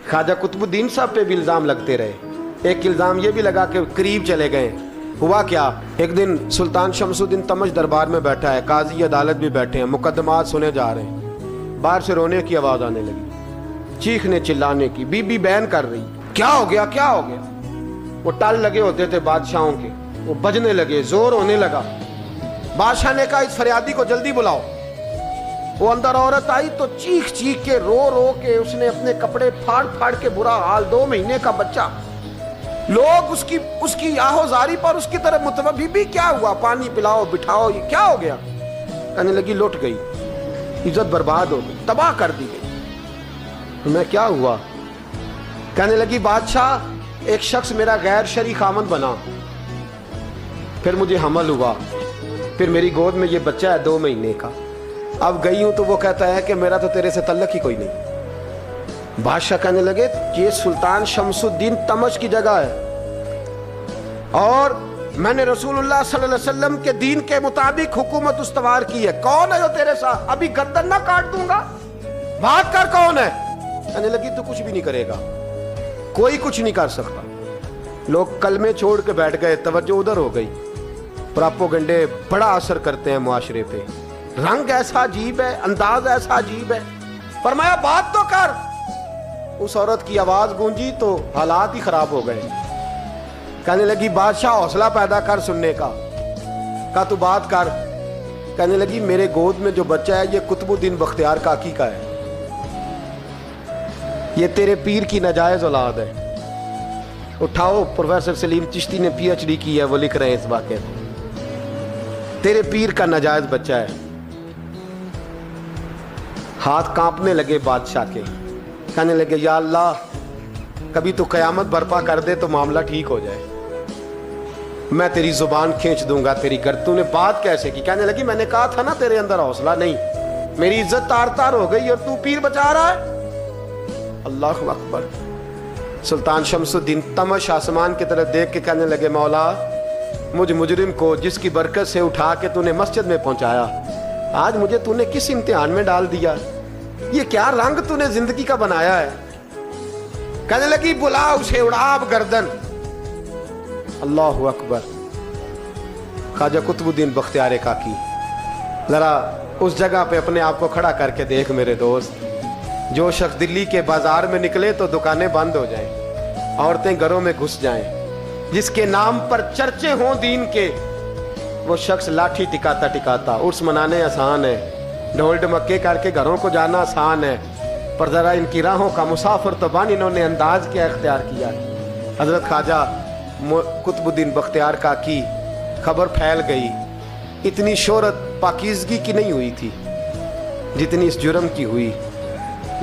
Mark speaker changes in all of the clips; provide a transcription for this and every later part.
Speaker 1: ख्वाजा कुतुबुद्दीन साहब पे भी इल्ज़ाम लगते रहे। एक इल्ज़ाम ये भी लगा कि करीब चले गए। हुआ क्या, एक दिन सुल्तान शमसुद्दीन तमश दरबार में बैठा है, काजी अदालत भी बैठे हैं, मुकदमात सुने जा रहे हैं। बाहर से रोने की आवाज़ आने लगी, चीखने चिल्लाने की। बीबी बयान कर रही, क्या हो गया क्या हो गया। वो टल लगे होते थे बादशाहों के, वो बजने लगे, जोर होने लगा। बादशाह ने कहा इस फरियादी को जल्दी बुलाओ। वो अंदर औरत आई तो चीख चीख के रो रो के उसने अपने कपड़े फाड़ फाड़ के, बुरा हाल, 2 महीने का बच्चा। लोग उसकी आहोजारी पर उसकी तरफ मुतवज्जह, बीबी क्या हुआ, पानी पिलाओ बिठाओ, ये क्या हो गया। कहने लगी लुट गई, इज्जत बर्बाद हो गई, तबाह कर दी गई। मैं क्या हुआ। कहने लगी बादशाह एक शख्स मेरा गैर शरई खामन बना, फिर मुझे हमल हुआ, फिर मेरी गोद में ये बच्चा है 2 महीने का। अब गई हूं तो वो कहता है कि मेरा तो तेरे से तल्लक ही कोई नहीं। बादशाह कहने लगे ये सुल्तान शमसुद्दीन तमश की जगह है और मैंने रसूलुल्लाह सल्लल्लाहु अलैहि वसल्लम के दीन के मुताबिक हुकूमत उस्तवार की है। कौन है जो तेरे साथ, अभी गर्दन ना काट दूंगा, बात कर कौन है। कहने लगी तू कुछ भी नहीं करेगा, कोई कुछ नहीं कर सकता। लोग कलमे छोड़ के बैठ गए, तवज्जो उधर हो गई। प्रोपेगेंडे बड़ा असर करते हैं मुआशरे पे। रंग ऐसा अजीब है, अंदाज ऐसा अजीब है। फरमाया बात तो कर। उस औरत की आवाज गूंजी तो हालात ही खराब हो गए। कहने लगी बादशाह हौसला पैदा कर सुनने का। कहा तू बात कर। कहने लगी मेरे गोद में जो बच्चा है ये कुतुबुद्दीन बख्तियार काकी का है, ये तेरे पीर की नाजायज औलाद है। उठाओ, प्रोफेसर सलीम चिश्ती ने PhD की है, वो लिख रहे हैं इस वाक़े में। तेरे पीर का नाजायज बच्चा है। हाथ कांपने लगे बादशाह के। कहने लगे या अल्लाह कभी तो कयामत बर्पा कर दे तो मामला ठीक हो जाए, मैं तेरी जुबान खींच दूंगा तेरी गर्दन। तूने बात कैसे की। कहने लगी मैंने कहा था ना तेरे अंदर हौसला नहीं, मेरी इज्जत तार तार हो गई और तू पीर बचा रहा है। अल्लाहु अकबर। सुल्तान शमसुद्दीन तमश आसमान की तरफ देख के कहने लगे मौला मुझ मुजरिम को जिसकी बरकत से उठा के तूने मस्जिद में पहुंचाया, आज मुझे तूने किस इम्तिहान में डाल दिया। ये क्या रंग तूने जिंदगी का बनाया है। कहने लगी बुला उसे, उड़ाब गर्दन। अल्लाहु अकबर। ख्वाजा कुतुबुद्दीन बख्तियार काकी, जरा उस जगह पे अपने आप को खड़ा करके देख मेरे दोस्त। जो शख्स दिल्ली के बाजार में निकले तो दुकानें बंद हो जाएं, औरतें घरों में घुस जाएं, जिसके नाम पर चर्चे हों दीन के, वो शख्स लाठी टिकाता टिकाता। उर्स मनाने आसान है, ढोल ढमक्के करके घरों को जाना आसान है, पर जरा इनकी राहों का मुसाफिर तो बन इन्होंने अंदाज क्या इख्तियार किया। हजरत ख्वाजा कुतुबुद्दीन बख्तियार काकी खबर फैल गई। इतनी शोहरत पाकीज़गी की नहीं हुई थी जितनी इस जुर्म की हुई।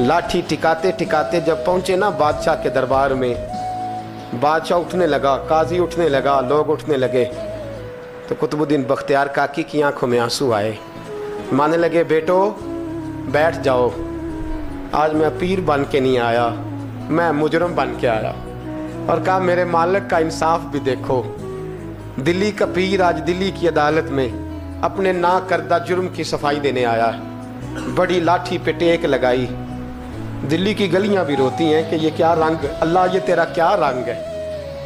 Speaker 1: लाठी टिकाते टिकाते जब पहुंचे ना बादशाह के दरबार में, बादशाह उठने लगा, काजी उठने लगा, लोग उठने लगे, तो कुतुबुद्दीन बख्तियार काकी की आंखों में आंसू आए। मानने लगे बेटो बैठ जाओ, आज मैं पीर बन के नहीं आया, मैं मुजरम बन के आया। और कहा मेरे मालिक का इंसाफ भी देखो, दिल्ली का पीर आज दिल्ली की अदालत में अपने ना करदा जुर्म की सफाई देने आया है। बड़ी लाठी पे टेक लगाई। दिल्ली की गलियां भी रोती हैं कि ये क्या रंग, अल्लाह ये तेरा क्या रंग है।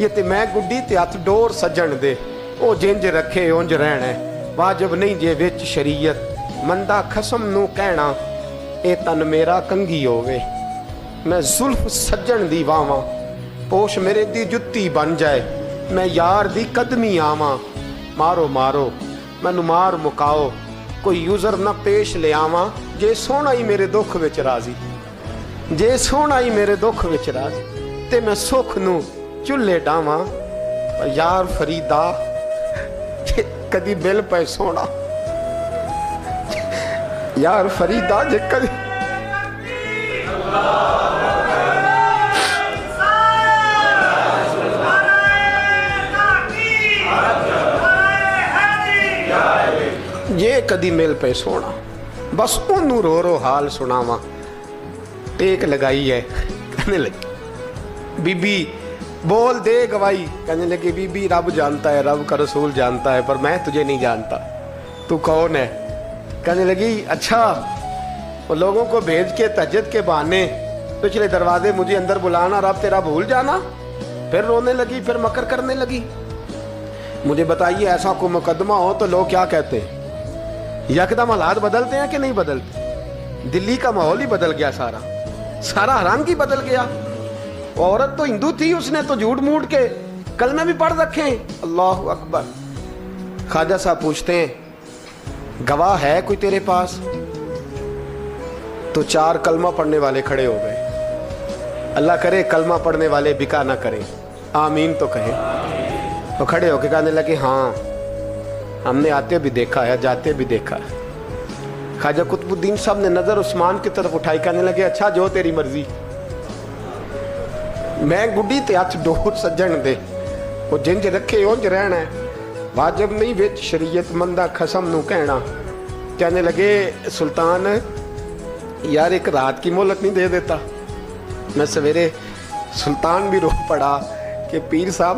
Speaker 1: ये ते मैं गुड्डी ते हथ डोर सज्जन दे, ओ जिंज रखे उंज रहना, वाजब नहीं जे विच शरीयत, मंदा खसम नू कहना ए तन मेरा कंघी होवे। मैं जुल्फ सज्जन दी वावां, पोश मेरे दी जुत्ती बन जाए, मैं यार दी कदमी आवां। मारो मारो मैनू मार मुकाओ, कोई यूजर ना पेश ले आवां, जे सोहना ही मेरे दुख विच राजी, जे सोहना ही मेरे दुख विच राजी, ते मैं सुख नू चुल्हे डावां। यार फरीदा कदी बिल पे सोना, यार फरीदा जे कदी ये कदी मिल पे सोना, बस ओनू रो रो हाल सुनावा। टेक लगाई है। कहने लगी बीबी बोल दे गवाही। कहने लगी बीबी रब जानता है, रब का रसूल जानता है, पर मैं तुझे नहीं जानता, तू कौन है। कहने लगी अच्छा, वो लोगों को भेज के तहज्जुद के बहाने पिछले दरवाजे मुझे अंदर बुलाना, रब तेरा भूल जाना। फिर रोने लगी, फिर मकर करने लगी। मुझे बताइए ऐसा कोई मुकदमा हो तो लोग क्या कहते हैं? यकदम हालात बदलते हैं कि नहीं बदलते? दिल्ली का माहौल ही बदल गया, सारा रंग ही बदल गया। औरत तो हिंदू थी, उसने तो झूठ मूठ के कलमे भी पढ़ रखे हैं। अल्लाह अकबर। ख्वाजा साहब पूछते हैं गवाह है कोई तेरे पास? तो 4 कलमा पढ़ने वाले खड़े हो गए। अल्लाह करे कलमा पढ़ने वाले बिका ना करें, आमीन तो कहें। तो खड़े होके कहने लगे हाँ, हमने आते भी देखा है, जाते भी देखा है। ख्वाजा कुतुबुद्दीन साहब ने नजर उस्मान की तरफ उठाई, कहने लगे अच्छा जो तेरी मर्जी, मैं गुड्डी ते हथ डोर सज्जन दे, वो जिंज रखे उंज रहना है, वाजिब नहीं विच शरीयत मंदा खसम नू कहना। कहने लगे सुल्तान यार एक रात की मोहलत नहीं दे देता? मैं सवेरे सुल्तान भी रो पड़ा कि पीर साहब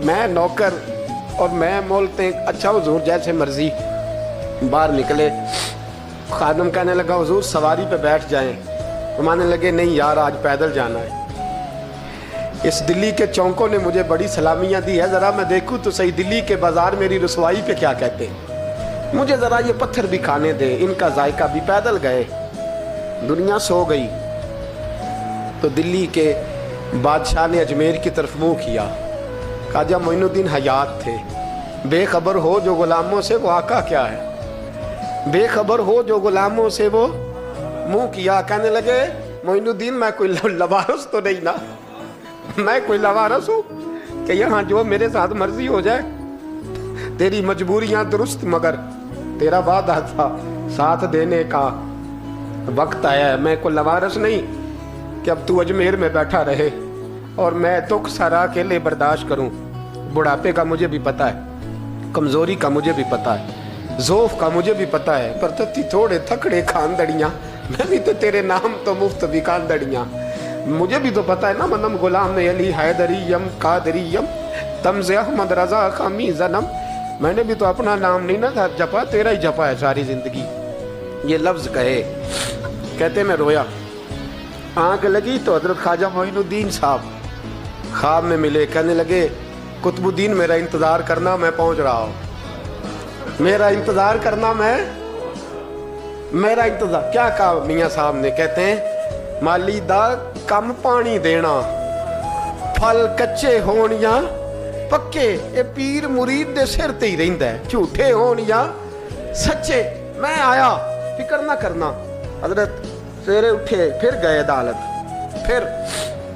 Speaker 1: मैं नौकर और मैं मोलते। अच्छा हुजूर जैसे मर्जी। बाहर निकले, खादम कहने लगा हुजूर सवारी पे बैठ जाएं। तो मानने लगे नहीं यार आज पैदल जाना है। इस दिल्ली के चौंकों ने मुझे बड़ी सलामियां दी है, ज़रा मैं देखूं तो सही दिल्ली के बाजार मेरी रसवाई पे क्या कहते हैं। मुझे ज़रा ये पत्थर भी खाने दे, इनका जायका भी। पैदल गए, दुनिया सो गई। तो दिल्ली के बादशाह ने अजमेर की तरफ मुंह किया। ख्वाजा मोइनुद्दीन हयात थे। बेखबर हो जो गुलामों से वो आका क्या है, बेखबर हो जो गुलामों से वो मुंह किया। कहने लगे मोइनुद्दीन मैं कोई लवारस तो नहीं ना, मैं कोई लवारस हूँ कि यहाँ जो मेरे साथ मर्जी हो जाए? तेरी मजबूरियां दुरुस्त, मगर तेरा वादा था साथ देने का, वक्त आया है। मैं कोई लवारस नहीं कि अब तू अजमेर में बैठा रहे और मैं दुख सारा अकेले बर्दाश्त करूं। बुढ़ापे का मुझे भी पता है, कमजोरी का मुझे भी पता है, ज़ौफ़ का मुझे भी पता है, पर तत्ती थोड़े थकड़े खानदड़ियाँ, मैं भी तो तेरे नाम तो मुफ्त भी खानदड़ियाँ। मुझे भी तो पता है ना मनम गुलाम अली हैदरियम कादरियम तमज़ अहमद रज़ा खामी जन्म। मैंने भी तो अपना नाम नहीं ना था जपा, तेरा ही जपा है सारी जिंदगी। ये लफ्ज़ कहे, कहते मैं रोया। आँख लगी तो हजरत ख्वाजा मोइनुद्दीन साहब ख्वाब में मिले। कहने लगे कुतुबुद्दीन मेरा इंतज़ार करना, मैं पहुँच रहा हूँ। मेरा इंतज़ार करना, मेरा इंतज़ार। क्या कहा मियाँ साहब ने? कहते हैं माली दा कम पानी देना, फल कच्चे होण या पक्के, ये पीर मुरीद दे सिर ते ही रहिंदा है, झूठे होण या सच्चे। मैं आया, फिक्र ना करना। हजरत सवेरे उठे, फिर गए अदालत। फिर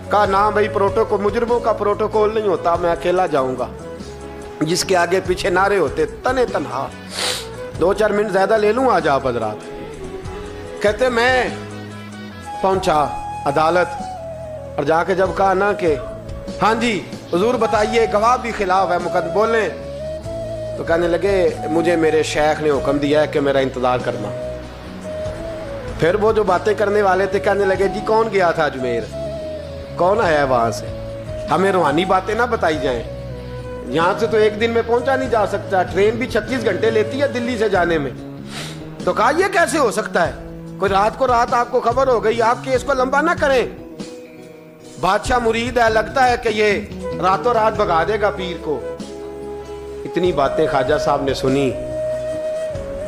Speaker 1: कहा ना भाई प्रोटोकॉल, मुजरिमों का प्रोटोकॉल नहीं होता, मैं अकेला जाऊंगा। जिसके आगे पीछे नारे होते तने तनहा। 2-4 मिनट ज्यादा ले लूँ आज आप हजरात। कहते मैं पहुंचा अदालत और जाके जब कहा ना कि हाँ जी हुजूर बताइए, गवाह भी खिलाफ है, मुकदमा बोलें। तो कहने लगे मुझे मेरे शेख ने हुक्म दिया है कि मेरा इंतजार करना। फिर वो जो बातें करने वाले थे कहने लगे जी कौन गया था अजमेर, कौन आया वहां से, हमें रूहानी बातें ना बताई जाएं। यहाँ से तो एक दिन में पहुंचा नहीं जा सकता, ट्रेन भी 36 घंटे लेती है दिल्ली से जाने में। तो कहा यह कैसे हो सकता है, कोई रात को रात आपको खबर हो गई, आप केस को लंबा ना करें। बादशाह मुरीद है, लगता है कि ये रातों रात भगा देगा पीर को। इतनी बातें ख्वाजा साहब ने सुनी।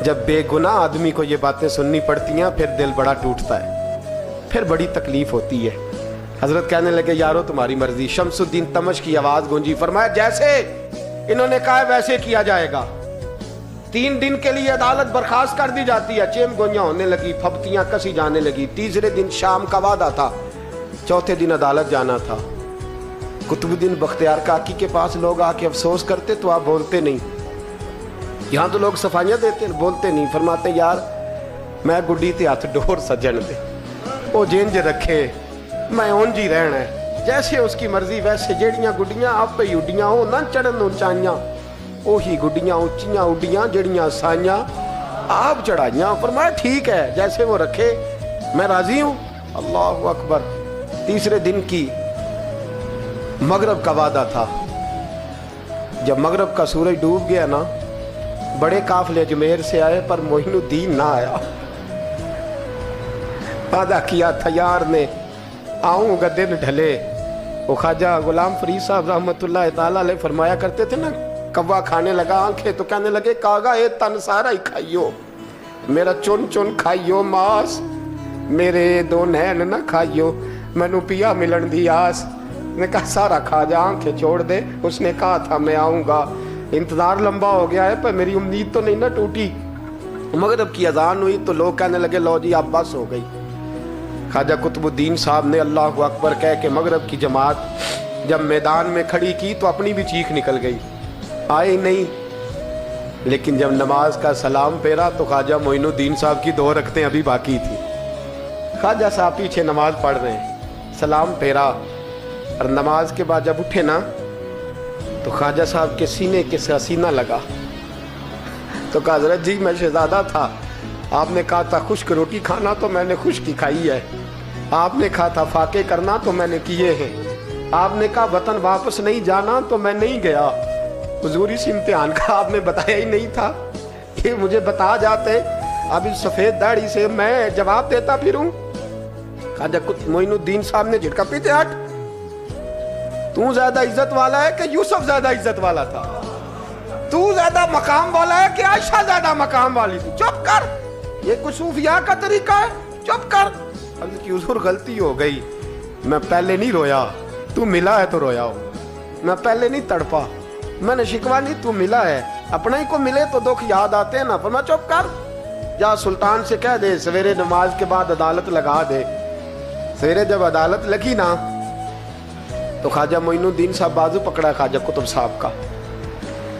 Speaker 1: जब बेगुनाह आदमी को ये बातें सुननी पड़ती हैं फिर दिल बड़ा टूटता है, फिर बड़ी तकलीफ होती है। हजरत कहने लगे यारो तुम्हारी मर्जी। शमसुद्दीन तमश की आवाज गूंजी, फरमाया जैसे इन्होंने कहा वैसे किया जाएगा। 3 दिन के लिए अदालत बर्खास्त कर दी जाती है। चेम गोइयां होने लगी, फबतियां कसी जाने लगी। तीसरे दिन शाम का वादा था, चौथे दिन अदालत जाना था। कुतुबुद्दीन बख्तियार काकी के पास लोग आके अफसोस करते तो आप बोलते नहीं। यहाँ तो लोग सफाइयाँ देते बोलते नहीं। फरमाते यार मैं गुड्डी ते हथ डोर सजन दे, वो जिंज रखे मैं उंज ही रहना है, जैसे उसकी मर्जी वैसे। जेड़ियां गुड्डियां आप ही उड्डियां हो ना चढ़न उचाइयां, ओही गुड्डियां उच्चियां उड्डियां जेड़ियां साइयां आप चढ़ाइयां। फरमाया ठीक है जैसे वो रखे मैं राजी हूं। अल्लाह अकबर। तीसरे दिन की मगरब का वादा था। जब मगरब का सूरज डूब गया ना, बड़े काफले अजमेर से आए पर मोइनुद्दीन ना आया। वादा किया था यार ने आऊँगा दिन ढले। वो ख्वाजा गुलाम फरीद साहब रहमतुल्लाह ताला अलैह फरमाया करते थे ना, कौवा खाने लगा आंखें तो कहने लगे कागा ए तन सारा ही खाइयो, मेरा चुन चुन खाइयो मास, मेरे दो नैन ना खाइयो, मैनू पिया मिलन दी आस। ने कहा सारा खा जा, आंखें छोड़ दे। उसने कहा था मैं आऊँगा, इंतज़ार लंबा हो गया है पर मेरी उम्मीद तो नहीं ना टूटी। मगरिब की अजान हुई तो लोग कहने लगे लो जी अब बस हो गई। ख्वाजा कुतुबुद्दीन साहब ने अल्लाहु अकबर कह के मगरिब की जमात जब मैदान में खड़ी की तो अपनी भी चीख निकल गई, आए नहीं। लेकिन जब नमाज का सलाम फेरा तो ख्वाजा मोइनुद्दीन साहब की 2 रकतें अभी बाकी थी। ख्वाजा साहब पीछे नमाज पढ़ रहे हैं, सलाम फेरा और नमाज के बाद जब उठे ना तो ख्वाजा साहब के सीने के से सीना लगा। तो कहा हज़रत जी मैं शहजादा था, आपने कहा था खुश्क रोटी खाना तो मैंने खुश्क ही खाई है, आपने कहा था फाके करना तो मैंने किए हैं, आपने कहा वतन वापस नहीं जाना तो मैं नहीं गया। हुजूर इस इम्तिहान का आपने बताया ही नहीं था, ये मुझे बता जाते अब इस सफ़ेद दाढ़ी से मैं जवाब देता फिरूं। ख्वाजा मोइनुद्दीन साहब ने झटका, पीछे हट, तू ज्यादा इज्जत वाला है कि यूसुफ ज्यादा इज्जत वाला था? तू ज्यादा मकाम वाला है कि आयशा ज्यादा मकाम वाली थी? चुप कर, ये कुछ सूफिया का तरीका है, चुप कर। अब की हुजूर गलती हो गई, मैं पहले नहीं रोया, तू मिला है तो रोया हो, मैं पहले नहीं तड़पा, मैंने शिकवा नहीं, तू मिला है। अपने ही को मिले तो दुख याद आते हैं ना। पर मैं चुप कर, जा सुल्तान से कह दे सवेरे नमाज के बाद अदालत लगा दे। सवेरे जब अदालत लगी ना तो ख्वाजा मोइनुद्दीन साहब बाजू पकड़ा ख्वाजा कुतुब साहब का,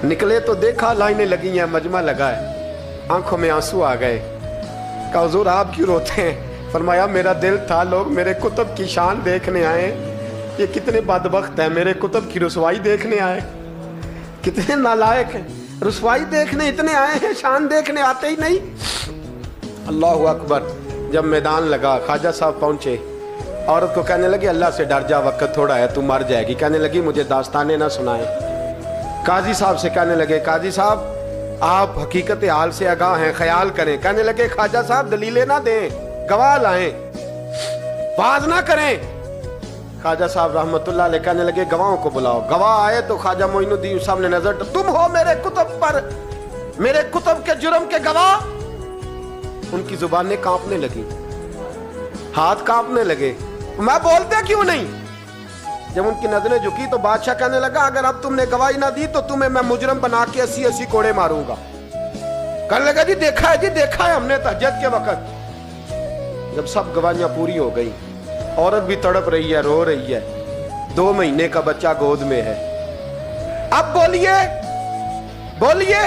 Speaker 1: निकले तो देखा लाइनें लगी हैं, मजमा लगा है, आंखों में आंसू आ गए। कहा हुजूर आप क्यों रोते हैं? फरमाया मेरा दिल था लोग मेरे कुतुब की शान देखने आए, ये कितने बदबख्त हैं, मेरे कुतुब की रुसवाई देखने आए, कितने नालायक हैं, रुसवाई देखने इतने आए हैं, शान देखने आते ही नहीं। अल्लाहु अकबर। जब मैदान लगा ख्वाजा साहब पहुंचे, औरत को कहने लगी अल्लाह से डर जा, वक्त थोड़ा है, तू मर जाएगी। कहने लगी मुझे दास्ताने ना सुनाए। काजी साहब से कहने लगे काजी साहब आप हकीकत हाल से आगाह हैं, ख्याल करें। कहने लगे ख्वाजा साहब दलीलें ना दें, गवाह लाएं, बाज ना करें। ख्वाजा साहब रहमतुल्लाह अलैह कहने लगे गवाहों को बुलाओ। गवाह आए तो ख्वाजा मोइनुद्दीन साहब ने नजर, तुम हो मेरे कुतुब पर, मेरे कुतुब के जुर्म के गवाह। उनकी जुबानें कांपने लगी, हाथ कांपने लगे, मैं बोलते क्यों नहीं? जब उनकी नजरें झुकी तो बादशाह कहने लगा अगर अब तुमने गवाही ना दी तो तुम्हें मैं मुजरम बना के 80-80 कोड़े मारूंगा। कहने लगा जी देखा है, जी देखा है हमने तहज्जुद के वक्त। जब सब गवाहियां पूरी हो गई, औरत भी तड़प रही है, रो रही है, 2 महीने का बच्चा गोद में है। अब बोलिए बोलिए,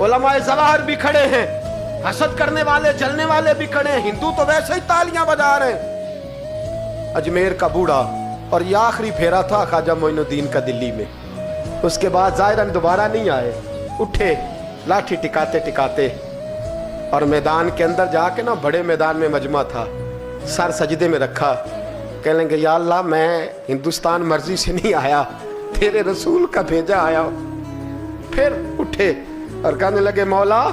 Speaker 1: उलमाए ज़वाहिर भी खड़े हैं, हसद करने वाले जलने वाले भी खड़े हैं, हिंदू तो वैसे ही तालियां बजा रहे हैं। अजमेर का बूढ़ा, और ये आखिरी फेरा था ख्वाजा मोइनुद्दीन का दिल्ली में। उसके बाद ज़ाहिरन दोबारा नहीं आए, उठे लाठी टिकाते टिकाते और मैदान के अंदर जाके ना, बड़े मैदान में मजमा था, सर सजदे में रखा, कह लेंगे या अल्लाह मैं हिंदुस्तान मर्जी से नहीं आया, तेरे रसूल का भेजा आया। फिर उठे और कहने लगे मौला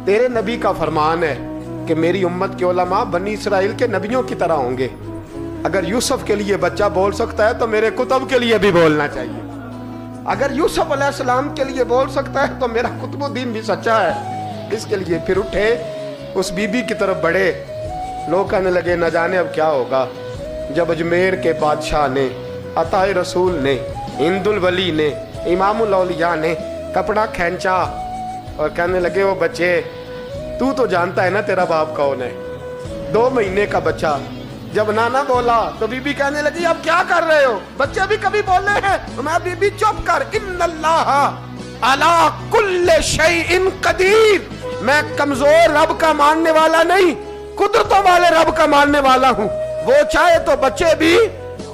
Speaker 1: तेरे नबी का फरमान है कि मेरी उम्मत के उलमा बनी इसराइल के नबियों की तरह होंगे। अगर यूसुफ के लिए बच्चा बोल सकता है तो मेरे कुतुब के लिए भी बोलना चाहिए। अगर यूसुफ अलैहिस्सलाम के लिए बोल सकता है तो मेरा कुतुबुद्दीन भी सच्चा है, इसके लिए। फिर उठे, उस बीबी की तरफ बढ़े। लोग कहने लगे न जाने अब क्या होगा। जब अजमेर के बादशाह ने, अताए रसूल ने, हिंदुल वली ने, इमामुल औलिया ने कपड़ा खींचा और कहने लगे वो बच्चे तू तो जानता है ना तेरा बाप कौन है, 2 महीने का बच्चा। जब नाना बोला तो बीबी कहने लगी अब क्या कर रहे हो, बच्चे भी कभी बोले हैं? तो मैं बीबी चुप कर, इन्नल्लाह अला कुल्ले शैइन कदीर, मैं कमजोर रब का मानने वाला नहीं, कुदरतों वाले रब का मानने वाला हूँ। वो चाहे तो बच्चे भी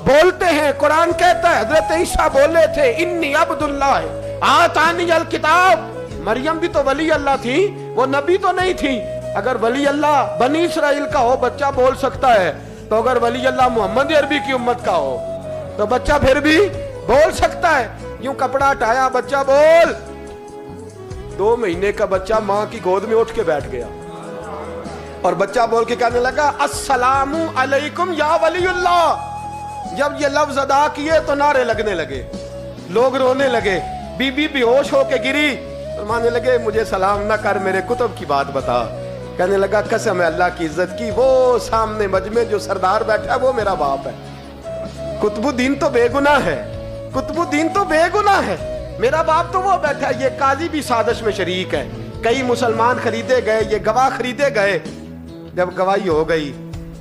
Speaker 1: बोलते हैं। कुरान कहता है हजरत ईसा बोले थे इन्नी अब्दुल्लाह आतानी अल किताब। मरियम भी तो वली अल्लाह थी, वो नबी तो नहीं थी। अगर वली अल्लाह बनी इसराइल का हो बच्चा बोल सकता है, तो अगर वली अल्लाह मोहम्मद अरबी की उम्मत का हो तो बच्चा फिर भी बोल सकता है। यूं कपड़ा हटाया, बच्चा बोल। 2 महीने का बच्चा माँ की गोद में उठ के बैठ गया। اور بچہ بول کے کہنے لگا السلام علیکم یا ولی اللہ. جب یہ لفظ ادا کیے تو نعرے لگنے لگے, لوگ رونے لگے, بی بی بے ہوش ہو کے گری. فرمانے لگے مجھے سلام نہ کر, میرے کتب کی بات بتا. کہنے لگا قسم ہے اللہ کی عزت کی, وہ سامنے مجمع جو سردار بیٹھا ہے وہ میرا باپ ہے. قطب الدین تو بے گناہ ہے, قطب الدین تو بے گناہ ہے, میرا باپ تو وہ بیٹھا ہے. یہ قاضی بھی سازش میں شریک ہے. کئی مسلمان خریدے گئے, یہ گواہ خریدے گئے. جب گواہی ہو گئی,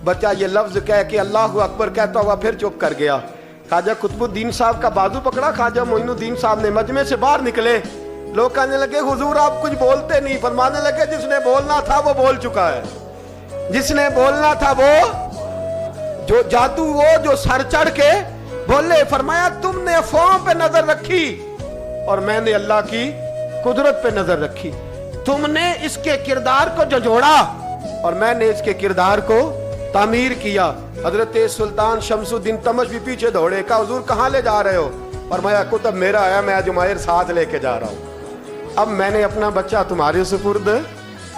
Speaker 1: بچہ یہ لفظ کہہ کے اللہ اکبر کہتا ہوا پھر چپ کر گیا. خواجہ قطب الدین صاحب کا بازو پکڑا, خواجہ معین الدین صاحب نے مجمع سے باہر نکلے. لوگ کہنے لگے حضور آپ کچھ بولتے نہیں. فرمانے لگے جس نے بولنا تھا وہ بول چکا ہے, جس نے بولنا تھا وہ, جو جادو وہ جو سر چڑھ کے بولے. فرمایا تم نے افواہوں پہ نظر رکھی اور میں نے اللہ کی قدرت پہ نظر رکھی. تم نے اس کے کردار کو جھنجھوڑا اور میں نے اس کے کردار کو تعمیر کیا. حضرت سلطان شمس الدین تمش بھی پیچھے دوڑے, کہا حضور کہاں لے جا رہے ہو؟ فرمایا کتب میرا ہے, میں جمائر ساتھ لے کے جا رہا ہوں. اب میں نے اپنا بچہ تمہارے سپرد,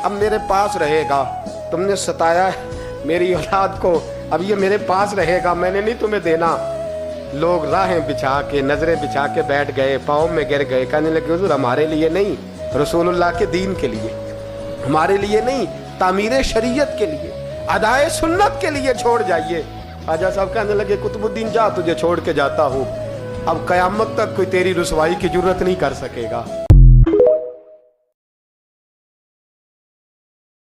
Speaker 1: اب میرے پاس رہے گا. تم نے ستایا ہے میری اولاد کو, اب یہ میرے پاس رہے گا, میں نے نہیں تمہیں دینا. لوگ راہیں بچھا کے, نظریں بچھا کے بیٹھ گئے, پاؤں میں گر گئے. کہنے لگے حضور ہمارے لیے نہیں, رسول اللہ کے دین کے لیے, ہمارے لیے نہیں, تعمیر شریعت کے لیے, ادائے سنت کے لیے چھوڑ جائیے. خواجہ صاحب کہنے لگے قطب الدین جا, تجھے چھوڑ کے جاتا ہوں, اب قیامت تک کوئی تیری رسوائی کی جرت نہیں کر سکے گا.